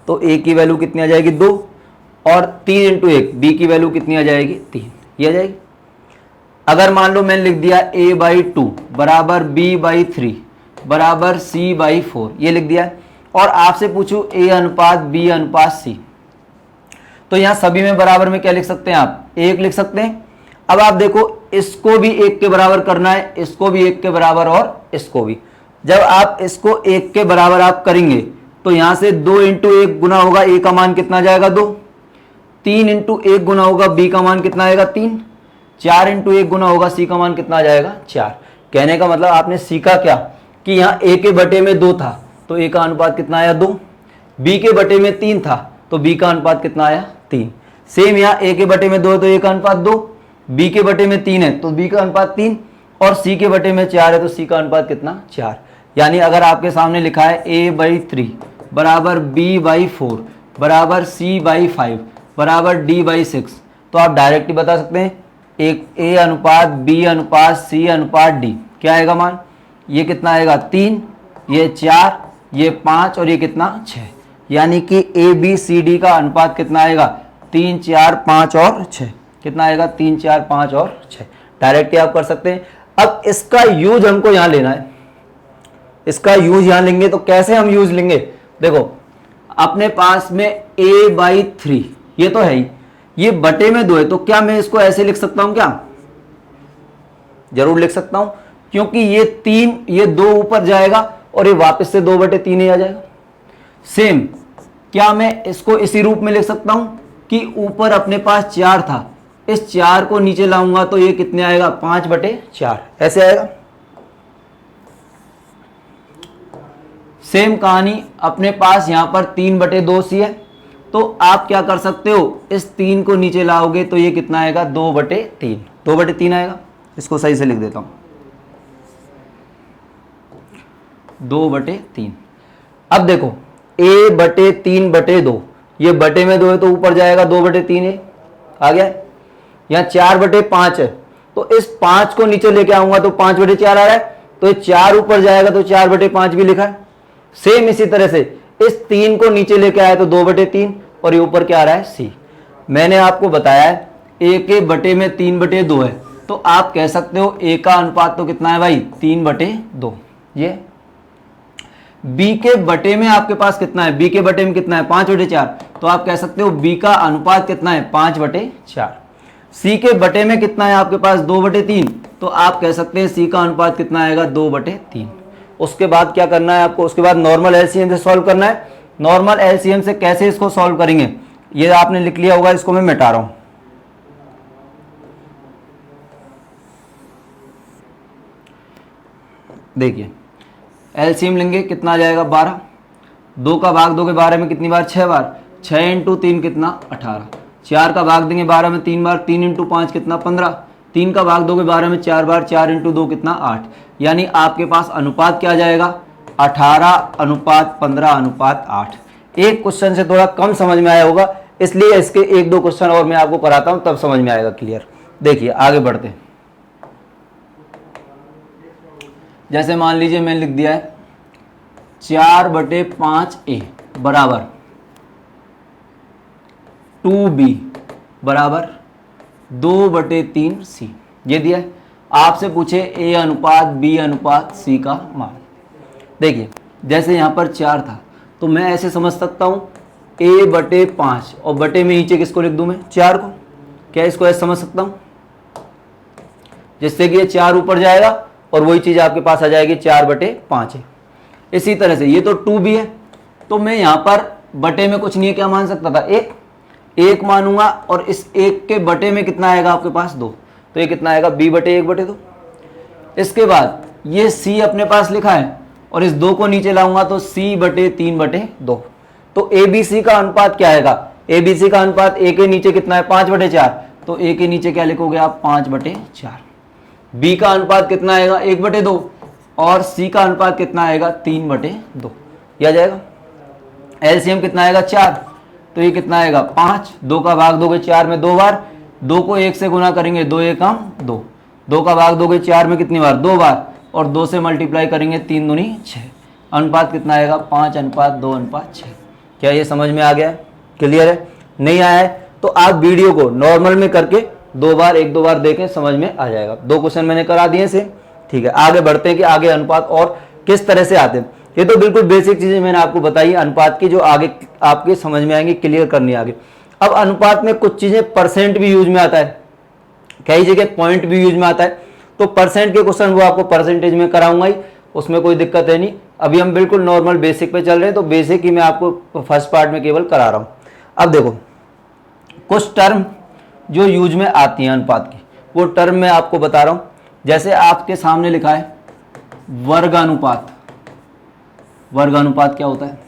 तो a की वैल्यू कितनी आ जाएगी 2, और 3 × 1 b की वैल्यू कितनी आ जाएगी 3, ये आ जाएगी। अगर मान लो मैंने लिख दिया a/2 बराबर b/3 बराबर c/4, ये लिख दिया है, और आपसे पूछूं a/b/c, तो यहां सभी में बराबर में क्या लिख सकते हैं आप, 1 लिख सकते हैं। अब आप देखो इसको भी 1 के बराबर करना है, इसको भी 1 के बराबर और इसको भी। जब आप इसको 1 के बराबर आप करेंगे तो यहां से 2 × 1 गुना होगा, a का मान कितना जाएगा 2, 3 × 1 गुना होगा, b का मान कितना आएगा 3, 4 × 1 गुना होगा, c का मान कितना आ जाएगा 4। कहने का मतलब आपने सीखा क्या कि यहाँ a के बटे में 2 था तो a का अनुपात कितना आया 2, b के बटे में 3 था तो b का अनुपात कितना आया 3। सेम यहाँ a के बटे में 2 है तो a का अनुपात 2, b के बटे में 3 है तो b का अनुपात 3, और c के बटे में 4 है तो c का अनुपात कितना 4। यानी अगर आपके सामने लिखा है a/3 बराबर b/4 बराबर c/5 बराबर d/6, तो आप डायरेक्टली बता सकते हैं एक a/b/c/d क्या आएगा मान, ये कितना आएगा 3, ये 4, ये 5 और ये कितना 6। यानी कि ABCD का अनुपात कितना आएगा 3, 4, 5 और 6, कितना आएगा 3, 4, 5 और 6। डायरेक्टली आप कर सकते हैं। अब इसका यूज हमको यहां लेना है, इसका यूज यहां लेंगे तो कैसे हम यूज लेंगे, देखो अपने पास में a/3 ये तो है ही, ये बटे में 2 है, तो क्या मैं इसको ऐसे लिख सकता हूं, क्या जरूर लिख सकता हूं, क्योंकि ये 3 ये 2 ऊपर जाएगा और ये वापस से 2/3 ही आ जाएगा। सेम क्या मैं इसको इसी रूप में लिख सकता हूं कि ऊपर अपने पास 4 था, इस 4 को नीचे लाऊंगा तो ये कितने आएगा 5/4 ऐसे आएगा। सेम कहानी अपने पास यहां पर 3/2c है, तो आप क्या कर सकते हो, इस 3 को नीचे लाओगे तो ये कितना आएगा 2/3, 2/3 आएगा। इसको सही से लिख देता हूं 2/3। अब देखो a/3/2, ये बटे में 2 है तो ऊपर जाएगा 2/3 है, आ गया। यहाँ 4/5 है तो इस 5 को नीचे लेके आऊंगा तो 5/4 आ रहा है, तो ये 4 ऊपर जाएगा तो 4/5 भी लिखा है। सेम इसी तरह से इस 3 को नीचे लेके आया तो 2/3 और ये ऊपर क्या आ रहा है c। मैंने आपको बताया है a के बटे में 3/2 है, तो आप कह सकते हो a का अनुपात तो कितना है भाई 3/2। ये b के बटे में आपके पास कितना है, b के बटे में कितना है 5/4, तो आप कह सकते हो b का अनुपात कितना है 5/4। c के बटे में कितना है आपके पास 2/3, तो आप कह सकते हैं c का अनुपात कितना आएगा 2/3। उसके बाद क्या करना है आपको, उसके बाद नॉर्मल एलसीएम से सॉल्व करना है। नॉर्मल एलसीएम से कैसे इसको सॉल्व करेंगे ये आपने लिख लिया होगा, इसको मैं मिटा रहा हूं। देखिए एलसीएम लेंगे कितना आ जाएगा 12, 2 का भाग दोगे 12 में कितनी बार 6 बार, 6 × 3 कितना 18, 4 का भाग देंगे 12 में 3 बार, 3 × 5 कितना 15, 3 का भाग दोगे 12 में 4 बार, 4 × 2 कितना 8। यानी आपके पास अनुपात क्या आ जाएगा 18:15:8। एक क्वेश्चन से थोड़ा कम समझ में आया होगा, इसलिए इसके 1-2 क्वेश्चन और मैं आपको कराता हूं तब समझ में आएगा क्लियर। देखिए आगे बढ़ते हैं। जैसे मान लीजिए मैंने लिख दिया है 4/5a बराबर 2b बराबर 2/3c, ये दिया है। आपसे पूछे a/b/c का मान। देखिए जैसे यहां पर 4 था तो मैं ऐसे समझ सकता हूं a/5 और बटे में नीचे किसको लिख दूं मैं 4 को, क्या इसको ऐसे समझ सकता हूं जिससे कि ये 4 ऊपर जाएगा और वही चीज आपके पास आ जाएगी 4/5 है। इसी तरह से ये तो 2b है, तो मैं यहां पर बटे में कुछ नहीं है, क्या मान सकता था 1 मानूंगा, और इस 1 के बटे में कितना आएगा आपके पास 2, तो ये कितना आएगा b/1/2। इसके बाद ये c अपने पास लिखा है और इस 2 को नीचे लाऊंगा तो c/3/2। तो ABC का अनुपात क्या आएगा, ABC का अनुपात a के नीचे कितना है 5/4, तो a के नीचे क्या लिखोगे आप 5/4। b का अनुपात कितना आएगा 1/2 और c का अनुपात कितना आएगा 3/2, यह आ जाएगा। एलसीएम कितना आएगा 4, तो ये कितना आएगा 5, 2 का भाग दोगे 4 में 2 बार, 2 को 1 से गुना करेंगे 2 एकम 2, 2 का भाग दोगे 4 में कितनी बार 2 बार, और 2 से मल्टीप्लाई करेंगे 3 दूनी 6, अनुपात कितना आएगा 5:2:6। क्या ये समझ में आ गया है? क्लियर है? नहीं आया है तो आप वीडियो को नॉर्मल में करके 2 बार 1-2 बार देखें, समझ में आ जाएगा। 2 क्वेश्चन मैंने करा दिए से, ठीक है। आगे बढ़ते हैं कि आगे अनुपात और किस तरह से आते हैं। ये तो बिल्कुल बेसिक चीजें मैंने आपको बताई अनुपात की, जो आगे आपके समझ में आएंगी, क्लियर करनी आगे। अब अनुपात में कुछ चीजें परसेंट भी यूज में आता है, कई जगह पॉइंट भी यूज में आता है, तो परसेंट के क्वेश्चन वो आपको परसेंटेज में कराऊंगा ही, उसमें कोई दिक्कत है नहीं। अभी हम बिल्कुल नॉर्मल बेसिक पे चल रहे हैं, तो बेसिक ही मैं आपको फर्स्ट पार्ट में केवल करा रहा हूं। अब देखो कुछ टर्म जो यूज में आती हैं अनुपात की, वो टर्म मैं आपको बता रहा हूं। जैसे आपके सामने लिखा है वर्गानुपात, वर्गानुपात क्या होता है।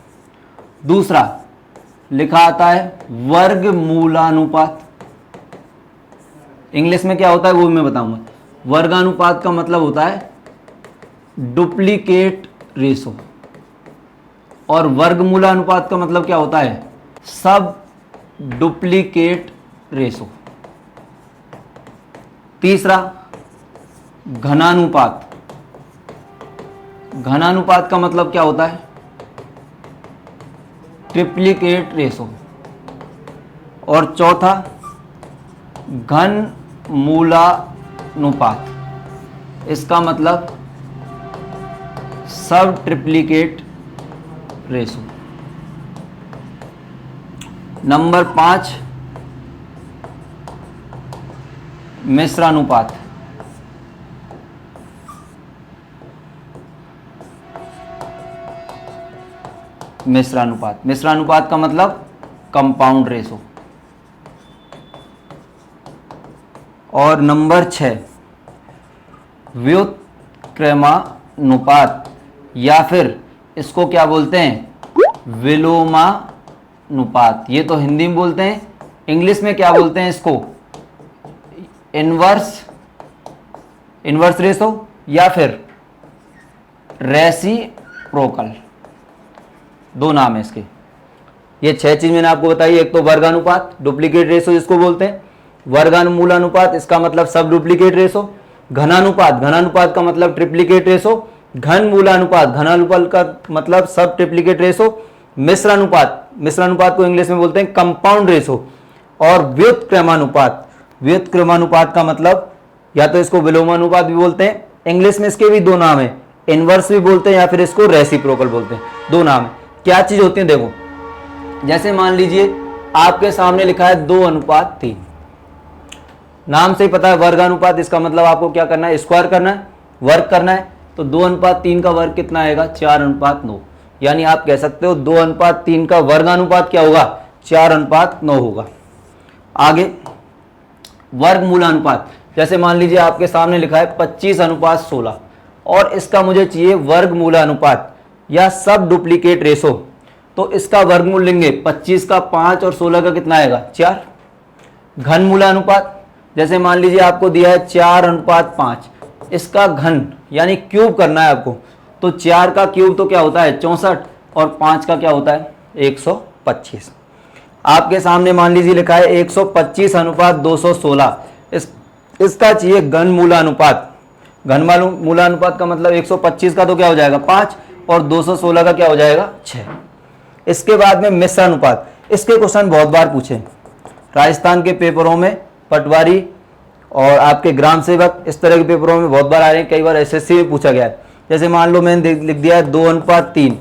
दूसरा लिखा आता है वर्गमूलानुपात, इंग्लिश में क्या होता है वो भी मैं बताऊंगा। वर्गानुपात का मतलब होता है डुप्लीकेट रेशो, और वर्गमूलानुपात का मतलब क्या होता है सब डुप्लीकेट रेशो। तीसरा घनानुपात, घनानुपात का मतलब क्या होता है ट्रिप्लिकेट रेशो। और चौथा घन मूलानुपात, इसका मतलब सब ट्रिप्लिकेट रेशो। नंबर 5 मिश्रानुपात, मिश्रानुपात, मिश्रानुपात का मतलब कंपाउंड रेशो। और नंबर 6 व्युत्क्रमानुपात, या फिर इसको क्या बोलते हैं विलोमानुपात। ये तो हिंदी में बोलते हैं, इंग्लिश में क्या बोलते हैं इसको इनवर्स, इनवर्स रेशो, या फिर रेसिप्रोकल, दो नाम है इसके। ये 6 चीज मैंने आपको बताई। एक तो वर्गानुपात डुप्लीकेट रेशो जिसको बोलते हैं, वर्गानुमूलानुपात इसका मतलब सब डुप्लीकेट रेशो, घनानुपात, घनानुपात का मतलब ट्रिप्लीकेट रेशो, घन मूलानुपात, घनानुपात का मतलब सब ट्रिप्लीकेट रेशो, मिश्रानुपात, मिश्रानुपात को इंग्लिश में बोलते हैं कंपाउंड रेशो, और व्युत्क्रमानुपात, व्युत्क्रमानुपात का मतलब या तो इसको विलोमानुपात भी बोलते हैं, इंग्लिश में इसके भी 2 नाम है, इनवर्स भी बोलते हैं या फिर इसको रेसिप्रोकल बोलते हैं, 2 नाम है। क्या चीज होती है देखो, जैसे मान लीजिए आपके सामने लिखा है 2:3, नाम से ही पता है वर्गानुपात, इसका मतलब आपको क्या करना है स्क्वायर करना है, वर्ग करना है। तो 2:3 का वर्ग कितना आएगा 4:9, यानी आप कह सकते हो 2:3 का वर्गानुपात क्या होगा 4:9 होगा। आगे वर्गमूलानुपात, जैसे मान लीजिए आपके सामने लिखा है 25:16 और इसका मुझे चाहिए वर्गमूलानुपात या सब डुप्लीकेट रेशो, तो इसका वर्गमूल लेंगे 25 का 5 और 16 का कितना आएगा 4। घनमूलानुपात, जैसे मान लीजिए आपको दिया है 4:5, इसका घन यानी क्यूब करना है आपको, तो 4 का क्यूब तो क्या होता है 64 और 5 का क्या होता है 125। आपके सामने मान लीजिए लिखा है 125:216, इसका चाहिए घन मूलानुपात, घन मूलानुपात का मतलब 125 का तो क्या हो जाएगा 5 और 216 का क्या हो जाएगा 6। इसके बाद में मिश्रानुपात, इसके क्वेश्चन बहुत बार पूछे राजस्थान के पेपरों में, पटवारी और आपके ग्राम सेवक, इस तरह के पेपरों में बहुत बार आ रहे हैं, कई बार एसएससी में पूछा गया है। जैसे मान लो मैंने लिख दिया है 2:3,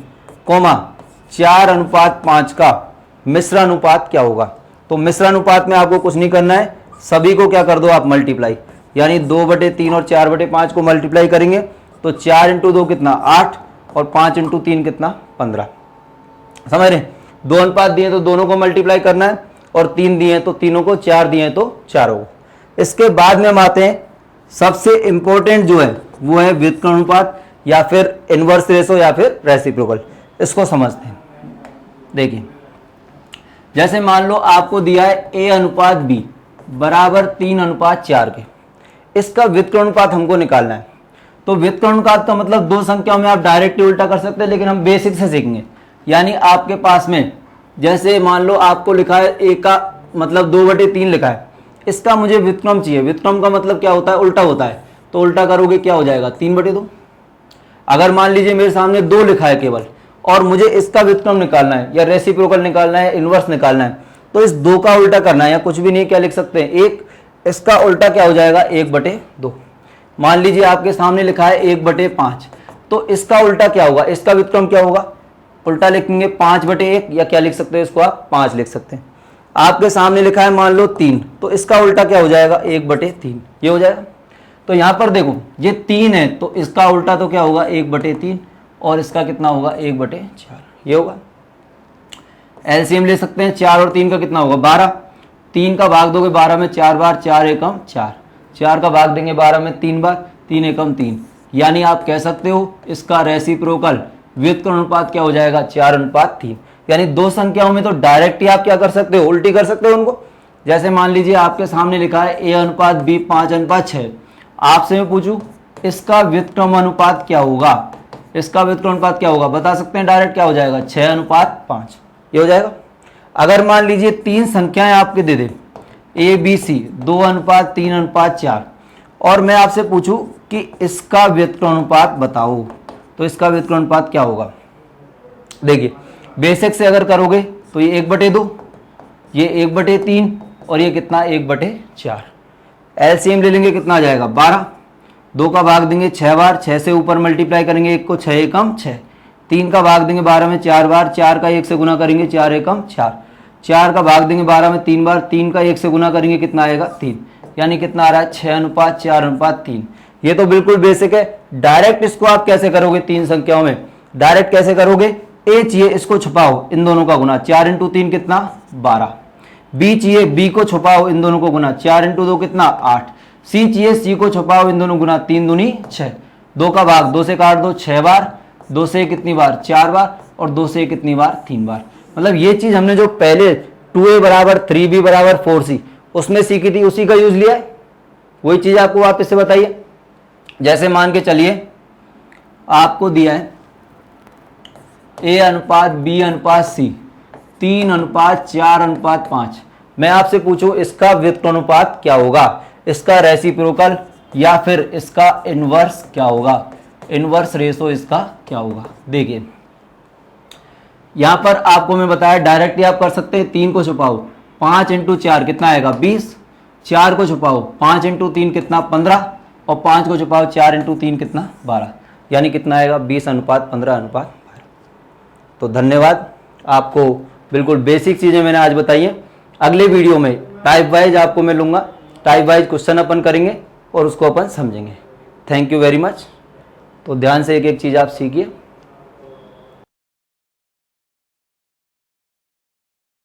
4:5 का मिश्रानुपात क्या होगा। तो मिश्रानुपात में आपको कुछ नहीं करना है, सभी को क्या कर दो आप मल्टीप्लाई, यानी 2/3 और 4/5 को मल्टीप्लाई करेंगे तो 4 × 2 कितना 8 और 5 × 3 कितना 15। समझ रहे, 2:5 दिए तो दोनों को मल्टीप्लाई करना है, और 3 दिए तो तीनों को, 4 दिए तो चारों को। इसके बाद में हम आते हैं सबसे इंपॉर्टेंट जो है वो है व्युत्क्रमानुपात या फिर इनवर्स रेशो या फिर रेसिप्रोकल। इसको समझते हैं। देखिए जैसे मान लो आपको दिया है A/B बराबर 3:4 के, इसका व्युत्क्रमानुपात हमको निकालना है। तो व्युत्क्रमानुपात का मतलब 2 संख्याओं में आप डायरेक्ट उल्टा कर सकते हैं, लेकिन हम बेसिक से सीखेंगे। यानी आपके पास में जैसे मान लो आपको लिखा है ए का मतलब 2/3 लिखा है, इसका मुझे व्युत्क्रम चाहिए। व्युत्क्रम का मतलब क्या होता है, उल्टा होता है, तो उल्टा करोगे क्या हो जाएगा 3/2। अगर मान लीजिए मेरे सामने 2 लिखा है केवल और मुझे इसका व्युत्क्रम निकालना है या रेसिप्रोकल निकालना है, इनवर्स निकालना है, तो इस 2 का उल्टा करना है, या कुछ भी नहीं, क्या लिख सकते हैं, एक, इसका उल्टा क्या हो जाएगा 1/2। मान लीजिए आपके सामने लिखा है 1/5, तो इसका उल्टा क्या होगा, इसका व्युत्क्रम क्या होगा, उल्टा लिखेंगे 5/1, या क्या लिख सकते हैं इसको आप 5 लिख सकते हैं। आपके सामने लिखा है मान लो 3, तो इसका उल्टा क्या हो जाएगा 1/3, ये हो जाएगा। तो यहां पर देखो ये 3 है तो इसका उल्टा तो क्या होगा 1/3 और इसका कितना होगा 1/4, ये होगा। एलसीएम ले सकते हैं, 4 और 3 का कितना होगा 12, 3 का भाग दोगे 12 में 4 बार, 4 एकम 4, 4 का भाग देंगे 12 में 3 बार, 3 एकम 3, यानी आप कह सकते हो इसका रेसिप्रोकल व्युत्क्रम अनुपात क्या हो जाएगा 4:3। यानी दो संख्याओं में तो डायरेक्ट ही आप क्या कर सकते हो, उल्टी कर सकते हो उनको। जैसे मान लीजिए आपके सामने लिखा है A/B 5:6, आपसे मैं पूछूं इसका व्युत्क्रम अनुपात क्या होगा, इसका व्युत्क्रम अनुपात क्या होगा, बता सकते हैं डायरेक्ट, क्या हो जाएगा 6:5, ये हो जाएगा। अगर मान लीजिए 3 संख्याएं आपके दे दे ABC 2:3:4 और मैं आपसे पूछूं कि इसका व्युत्क्रम अनुपात बताओ, तो इसका व्युत्क्रम अनुपात क्या होगा। देखिए बेसिक से अगर करोगे तो ये 1/2, ये 1/3 और ये कितना 1/4। एलसीएम ले लेंगे कितना आ जाएगा 12, 2 का भाग देंगे 6 बार, 6 से ऊपर मल्टीप्लाई करेंगे 1 को, 6 एकम 6, 3 का भाग देंगे 12 में 4 बार, 4 का 1 से गुना करेंगे 4 एकम 4, 4 का भाग देंगे 12 में 3 बार, 3 का 1 से गुना करेंगे कितना आएगा 3, यानी कितना आ रहा है 6:4:3। ये तो बिल्कुल बेसिक है। डायरेक्ट इसको आप कैसे करोगे, 3 संख्याओं में डायरेक्ट कैसे करोगे, ए चाहिए इसको छुपाओ, इन दोनों का गुना, 4 × 3 कितना 12, बी चाहिए बी को छुपाओ, इन दोनों को गुना, 4 × 2 कितना 8, सी चाहिए सी को छुपाओ, इन दोनों गुना, 3 दूनी 6, 2 का भाग 2 से काट दो 6 बार, 2 से कितनी बार 4 बार और 2 से कितनी बार 3 बार। मतलब ये चीज हमने जो पहले 2a = 3b = 4c उसमें सीखी थी, उसी का यूज लिया है, वही चीज आपको वापस से बताइए। जैसे मान के चलिए आपको दिया है A/B/C 3:4:5, मैं आपसे पूछूं इसका व्युत्क्रम अनुपात क्या होगा, इसका रेसिप्रोकल या फिर इसका इनवर्स क्या होगा, इनवर्स रेशो इसका क्या होगा। देखिए यहां पर आपको मैं बताया डायरेक्टली आप कर सकते हैं, 3 को छुपाओ 5 × 4 कितना आएगा 20, 4 को छुपाओ 5 × 3 कितना 15 और 5 को छुपाओ 4 × 3 कितना 12, यानी कितना आएगा 20:15:12। तो धन्यवाद, आपको बिल्कुल बेसिक चीज़ें मैंने आज बताई हैं। अगले वीडियो में टाइप वाइज आपको मैं लूँगा, टाइप वाइज क्वेश्चन अपन करेंगे और उसको अपन समझेंगे। Thank you very much. तो ध्यान से एक एक चीज़ आप सीखिए।